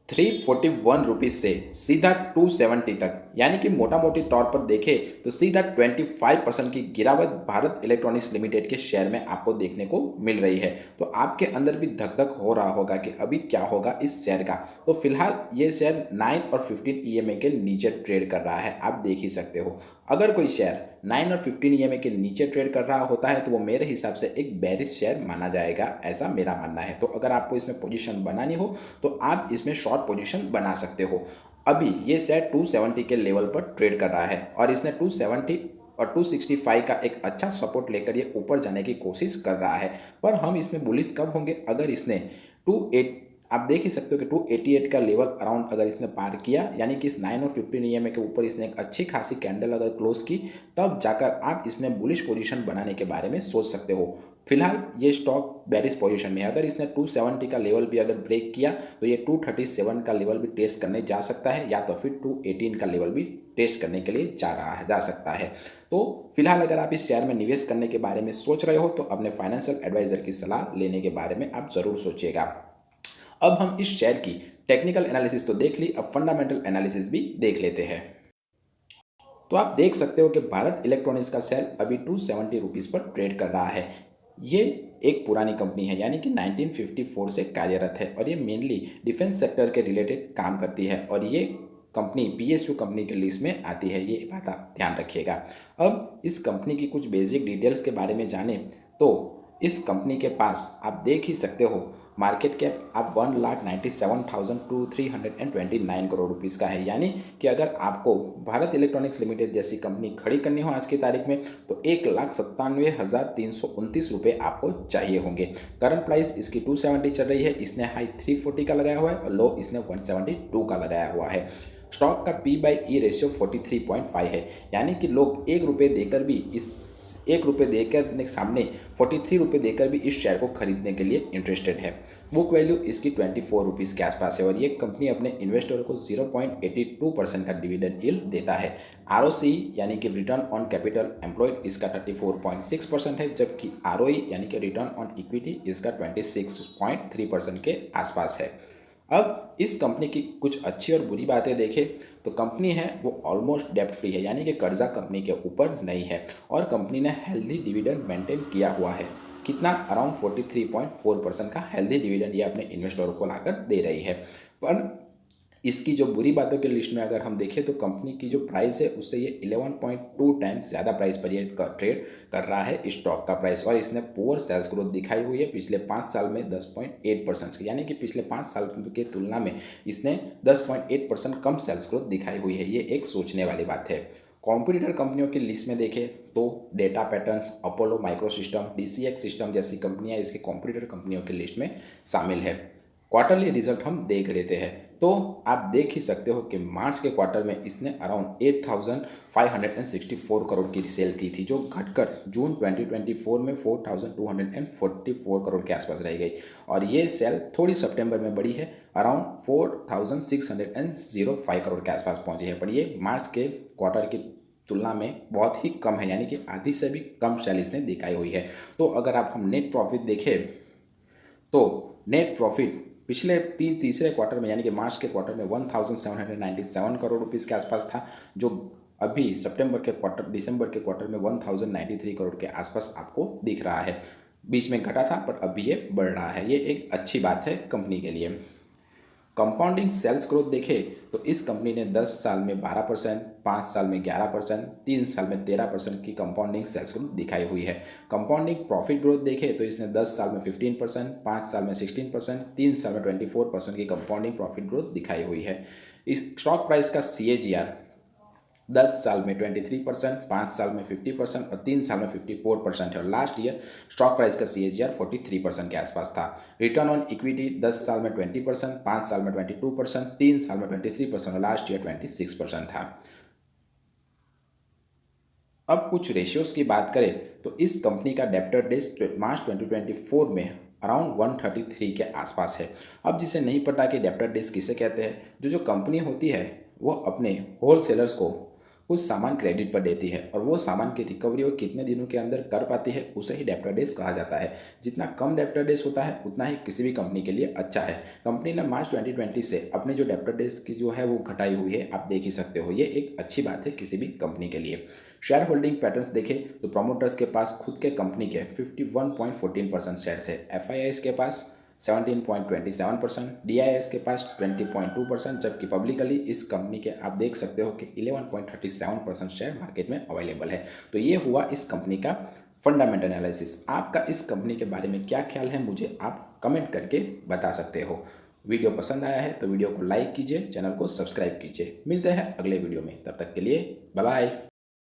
341 rupees से सीधा 270 तक, यानी कि मोटा मोटी तौर पर देखें तो सीधा 25% की गिरावट भारत इलेक्ट्रॉनिक्स लिमिटेड के शेयर में आपको देखने को मिल रही है। तो आपके अंदर भी धक धक हो रहा होगा कि अभी क्या होगा इस शेयर का। तो फिलहाल ये शेयर 9 और 15 ईएमए के नीचे ट्रेड कर रहा है, आप देख ही सकते हो। अगर कोई शेयर 9 और 15 ईएमए के नीचे ट्रेड कर रहा होता है तो वो मेरे हिसाब से एक बेरिश शेयर माना जाएगा, ऐसा मेरा मानना है। तो अगर आपको इसमें पोजीशन बनानी हो तो आप इसमें शॉर्ट पोजीशन बना सकते हो। अभी ये शेयर 270 के लेवल पर ट्रेड कर रहा है और इसने 270 और 265 का एक अच्छा सपोर्ट लेकर ये ऊपर जाने की कोशिश कर रहा है। पर हम इसमें बुलिश कब होंगे, अगर इसने 28, आप देख ही सकते हो कि 288 का लेवल अराउंड अगर इसने पार किया, यानी कि इस 9 और 15 ईएमए के ऊपर इसने एक अच्छी खासी कैंडल अगर क्लोज की, तब जाकर आप इसमें बुलिश पोजीशन बनाने के बारे में सोच सकते हो। फिलहाल ये स्टॉक बेरिश पोजीशन में है। अगर इसने 270 का लेवल भी अगर ब्रेक किया तो ये 237 का लेवल भी टेस्ट करने जा सकता है, या तो फिर 218 का लेवल भी टेस्ट करने के लिए जा सकता है। तो फिलहाल अगर आप इस शेयर में निवेश करने के बारे में सोच रहे हो तो अपने फाइनेंशियल एडवाइजर की सलाह लेने के बारे में आप ज़रूर सोचिएगा। अब हम इस शेयर की टेक्निकल एनालिसिस तो देख ली, अब फंडामेंटल एनालिसिस भी देख लेते हैं। तो आप देख सकते हो कि भारत इलेक्ट्रॉनिक्स का शेयर अभी 270 रुपीज़ पर ट्रेड कर रहा है। ये एक पुरानी कंपनी है, यानी कि 1954 से कार्यरत है और ये मेनली डिफेंस सेक्टर के रिलेटेड काम करती है और ये कंपनी पीएसयू कंपनी के लिस्ट में आती है, ये बात आप ध्यान रखिएगा। अब इस कंपनी की कुछ बेसिक डिटेल्स के बारे में जानें तो इस कंपनी के पास आप देख ही सकते हो मार्केट कैप आप 1,97,329 करोड़ रुपीज़ का है। यानी कि अगर आपको भारत इलेक्ट्रॉनिक्स लिमिटेड जैसी कंपनी खड़ी करनी हो आज की तारीख में तो 1,97,329 रुपये आपको चाहिए होंगे। करंट प्राइस इसकी 270 चल रही है, इसने हाई 340 का लगाया हुआ है और लो इसने 172 का लगाया हुआ है। स्टॉक का P/E रेशियो 43.5 है, यानी कि लोग 1 रुपये देकर भी इस 1 रुपये देकर सामने 43 रुपये देकर भी इस शेयर को खरीदने के लिए इंटरेस्टेड है। बुक वैल्यू इसकी 24 रुपीज़ के आसपास है और ये कंपनी अपने इन्वेस्टर को 0.82% का डिविडेंड यील्ड देता है। ROCE यानी कि रिटर्न ऑन कैपिटल एम्प्लॉयड इसका 34.6% है, जबकि ROE यानी कि रिटर्न ऑन इक्विटी इसका 26.3% के आसपास है। अब इस कंपनी की कुछ अच्छी और बुरी बातें देखें तो कंपनी है वो ऑलमोस्ट डेप्ट फ्री है, यानी कि कर्जा कंपनी के ऊपर नहीं है और कंपनी ने हेल्दी डिविडेंड मेंटेन किया हुआ है। कितना, अराउंड 43.4% का हेल्दी डिविडेंड ये अपने इन्वेस्टरों को लाकर दे रही है। पर इसकी जो बुरी बातों के लिस्ट में अगर हम देखें तो कंपनी की जो प्राइस है उससे ये 11.2 टाइम्स ज़्यादा प्राइस पर ये ट्रेड कर रहा है स्टॉक का प्राइस, और इसने पुअर सेल्स ग्रोथ दिखाई हुई है पिछले 5 साल में 10.8% की, यानी कि पिछले 5 साल की तुलना में इसने 10.8% कम सेल्स ग्रोथ दिखाई हुई है। ये एक सोचने वाली बात है। कॉम्पिटिटर कंपनियों की लिस्ट में देखें तो data patterns, Apollo microsystem, DCX system जैसी कंपनियां इसके कॉम्पिटिटर कंपनियों की लिस्ट में शामिल है। क्वार्टरली रिजल्ट हम देख लेते हैं तो आप देख ही सकते हो कि मार्च के क्वार्टर में इसने अराउंड 8,564 करोड़ की सेल की थी, जो घटकर जून 2024 में 4,244 करोड़ के आसपास रह गई और ये सेल थोड़ी सितंबर में बढ़ी है, अराउंड 4,605 करोड़ के आसपास पहुंची है, पर ये मार्च के क्वार्टर की तुलना में बहुत ही कम है, यानी कि आधी से भी कम सेल इसने दिखाई हुई है। तो अगर आप हम नेट प्रॉफिट देखें तो नेट प्रॉफिट पिछले तीसरे क्वार्टर में यानी कि मार्च के क्वार्टर में 1,797 करोड़ रुपीज़ के आसपास था, जो अभी दिसंबर के क्वार्टर में 1,093 करोड़ के आसपास आपको दिख रहा है। बीच में घटा था पर अभी ये बढ़ रहा है, ये एक अच्छी बात है कंपनी के लिए। कंपाउंडिंग सेल्स ग्रोथ देखें तो इस कंपनी ने 10 साल में 12%, 5 साल में 11%, 3 साल में 13% की कंपाउंडिंग सेल्स ग्रोथ दिखाई हुई है। कंपाउंडिंग प्रॉफिट ग्रोथ देखें तो इसने 10 साल में 15%, 5 साल में 16%, 3 साल में 24% की कंपाउंडिंग प्रॉफिट ग्रोथ दिखाई हुई है। इस स्टॉक प्राइस का CAGR 10 साल में 23%, 5 साल में 50% और 3 साल में 54% है और लास्ट ईयर स्टॉक प्राइस का CAGR 43% के आसपास था। रिटर्न ऑन इक्विटी 10 साल में 20%, 5 साल में 22%, 3 साल में 23% और लास्ट ईयर 26% था। अब कुछ रेशियोज की बात करें तो इस कंपनी का डेब्टर डेज मार्च 2024 में अराउंड 133 के आसपास है। अब जिसे नहीं पता कि डेब्टर डेज किसे कहते हैं, जो कंपनी होती है वो अपने होल सेलर्स को कुछ सामान क्रेडिट पर देती है और वो सामान की रिकवरी वो कितने दिनों के अंदर कर पाती है उसे ही डेप्टर डेज कहा जाता है। जितना कम डेप्टर डेज होता है उतना ही किसी भी कंपनी के लिए अच्छा है। कंपनी ने मार्च 2020 से अपने जो डेप्टर डेज की जो है वो घटाई हुई है, आप देख ही सकते हो। ये एक अच्छी बात है किसी भी कंपनी के लिए। शेयर होल्डिंग पैटर्न्स देखें तो प्रमोटर्स के पास खुद के कंपनी के 51.14% शेयर्स है। एफ के पास 17.27%, DIS के पास 20.2%, जबकि पब्लिकली इस कंपनी के आप देख सकते हो कि 11.37% शेयर मार्केट में अवेलेबल है। तो ये हुआ इस कंपनी का फंडामेंटल एनालिसिस। आपका इस कंपनी के बारे में क्या ख्याल है, मुझे आप कमेंट करके बता सकते हो। वीडियो पसंद आया है तो वीडियो को लाइक कीजिए, चैनल को सब्सक्राइब कीजिए। मिलते हैं अगले वीडियो में, तब तक के लिए बाय बाय।